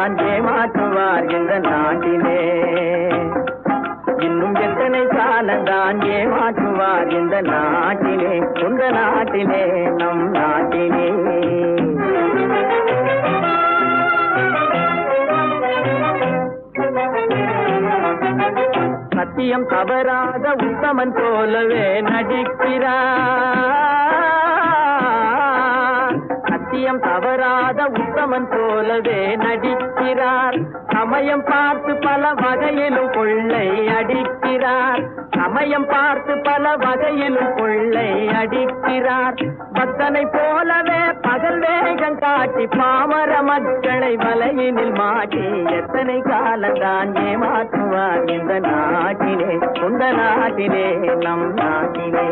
ஏமாற்றுவார் இந்த நாட்டிலே. இன்னும் எத்தனை காலந்தான் ஏமாற்றுவார் இந்த நாட்டிலே, சொந்த நாட்டிலே, நம் நாட்டிலே. சத்தியம் தவறாத உத்தமன் போலவே நடிக்கிறார். சத்தியம் தவறாத உத்தமன் போலவே நடிக்கிறார். சமயம் பார்த்து பல வகையிலும் கொள்ளை அடிக்கிறார். சமயம் பார்த்து பல வகையிலும் கொள்ளை அடிக்கிறார். பக்தனை போலவே பகல் வேகம் காட்டி பாமர மக்களை வலையினில் மாட்டி எத்தனை காலந்தான் ஏமாற்றுவார் இந்த நாட்டிலே, சொந்த நாட்டிலே, நம் நாட்டிலே.